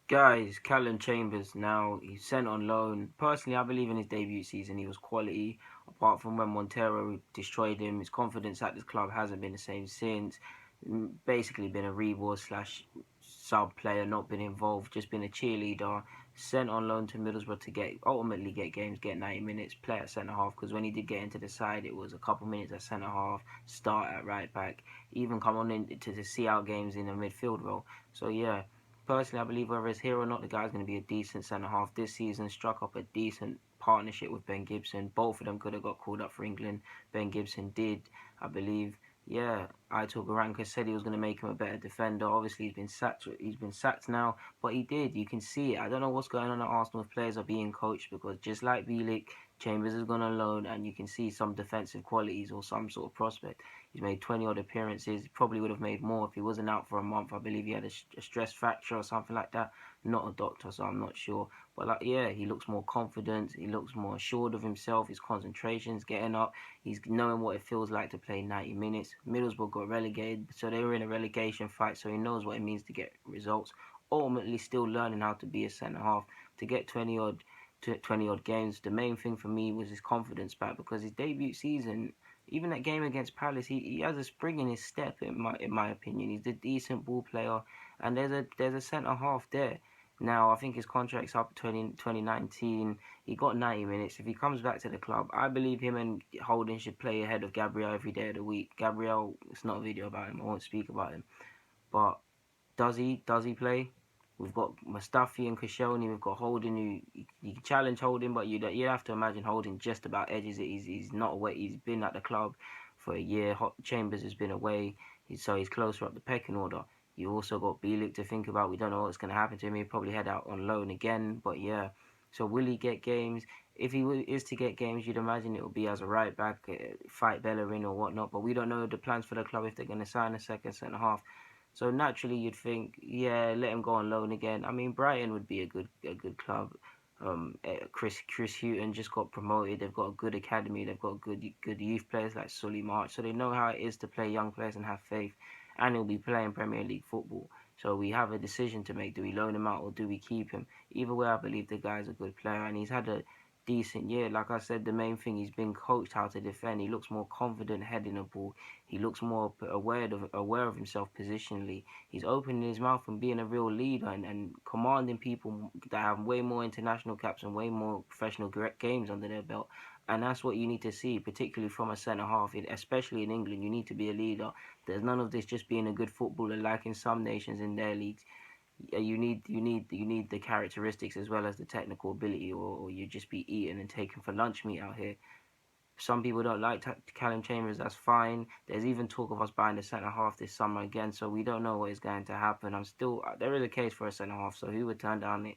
Guys, Calum Chambers now, he's sent on loan. Personally, I believe in his debut season he was quality. Apart from when Montero destroyed him, his confidence at this club hasn't been the same since. Basically been a reward slash sub player, not been involved, just been a cheerleader. Sent on loan to Middlesbrough to ultimately get games, get 90 minutes, play at centre half. Because when he did get into the side, it was a couple minutes at centre half, start at right back, even come on in to see out games in the midfield role. So yeah, personally, I believe whether it's here or not, the guy's going to be a decent centre half this season. Struck up a decent partnership with Ben Gibson. Both of them could have got called up for England. Ben Gibson did, I believe. Yeah, Aitor Garanka said he was going to make him a better defender. Obviously, he's been sacked. He's been sacked now, but he did. You can see it. I don't know what's going on at Arsenal if players are being coached because just like Bielik, Chambers has gone on loan, and you can see some defensive qualities or some sort of prospect. He's made 20 odd appearances. Probably would have made more if he wasn't out for a month. I believe he had a stress fracture or something like that. Not a doctor, so I'm not sure. But like, yeah, he looks more confident. He looks more assured of himself. His concentration's getting up. He's knowing what it feels like to play 90 minutes. Middlesbrough got relegated, so they were in a relegation fight. So he knows what it means to get results. Ultimately, still learning how to be a centre half to get 20 odd games. The main thing for me was his confidence back because his debut season, even that game against Palace, he has a spring in his step in my opinion. He's a decent ball player, and there's a centre half there. Now I think his contract's up 2019. He got 90 minutes. If he comes back to the club, I believe him and Holding should play ahead of Gabriel every day of the week. Gabriel, it's not a video about him. I won't speak about him. But does he? Does he play? We've got Mustafi and Koscielny. We've got Holding. You can challenge Holding, but you have to imagine Holding just about edges it. He's not away. He's been at the club for a year. Chambers has been away, so he's closer up the pecking order. You also got Bielik to think about. We don't know what's going to happen to him. He'll probably head out on loan again. But yeah, so will he get games? If he is to get games, you'd imagine it will be as a right back, fight Bellerin or whatnot. But we don't know the plans for the club if they're going to sign a second centre half. So naturally, you'd think, yeah, let him go on loan again. I mean, Brighton would be a good club. Chris Hughton just got promoted. They've got a good academy. They've got good youth players like Sully March. So they know how it is to play young players and have faith. And he'll be playing Premier League football. So we have a decision to make. Do we loan him out or do we keep him? Either way, I believe the guy's a good player and he's had a decent year. Like I said, the main thing, he's been coached how to defend. He looks more confident heading the ball. He looks more aware of himself positionally. He's opening his mouth and being a real leader and commanding people that have way more international caps and way more professional games under their belt. And that's what you need to see, particularly from a centre half, especially in England. You need to be a leader. There's none of this just being a good footballer like in some nations in their leagues. You need the characteristics as well as the technical ability, or you just be eaten and taken for lunch meat out here. Some people don't like Calum Chambers. That's fine. There's even talk of us buying the centre half this summer again, so we don't know what is going to happen. There is a case for a centre half, so who would turn down it?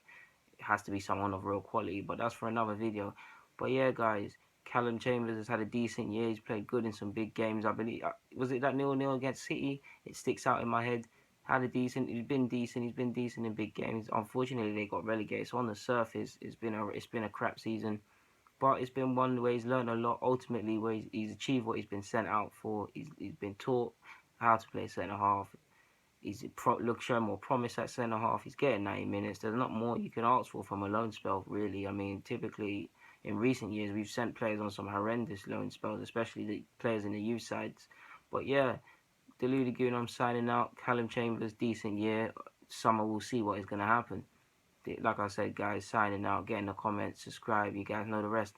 It has to be someone of real quality, but that's for another video. But yeah, guys, Calum Chambers has had a decent year. He's played good in some big games. I believe was it that 0-0 against City? It sticks out in my head. Had a decent. He's been decent. He's been decent in big games. Unfortunately, they got relegated. So on the surface, it's been a crap season. But it's been one where he's learned a lot. Ultimately, where he's achieved what he's been sent out for. He's been taught how to play centre half. Shown more promise at centre half. He's getting 90 minutes. There's not more you can ask for from a loan spell, really. I mean, typically in recent years we've sent players on some horrendous loan spells, especially the players in the youth sides. But yeah, Deludi I'm signing out. Callum Chambers, decent year. Summer we'll see what is going to happen. Like I said, guys, signing out. Get in the comments, subscribe. You guys know the rest.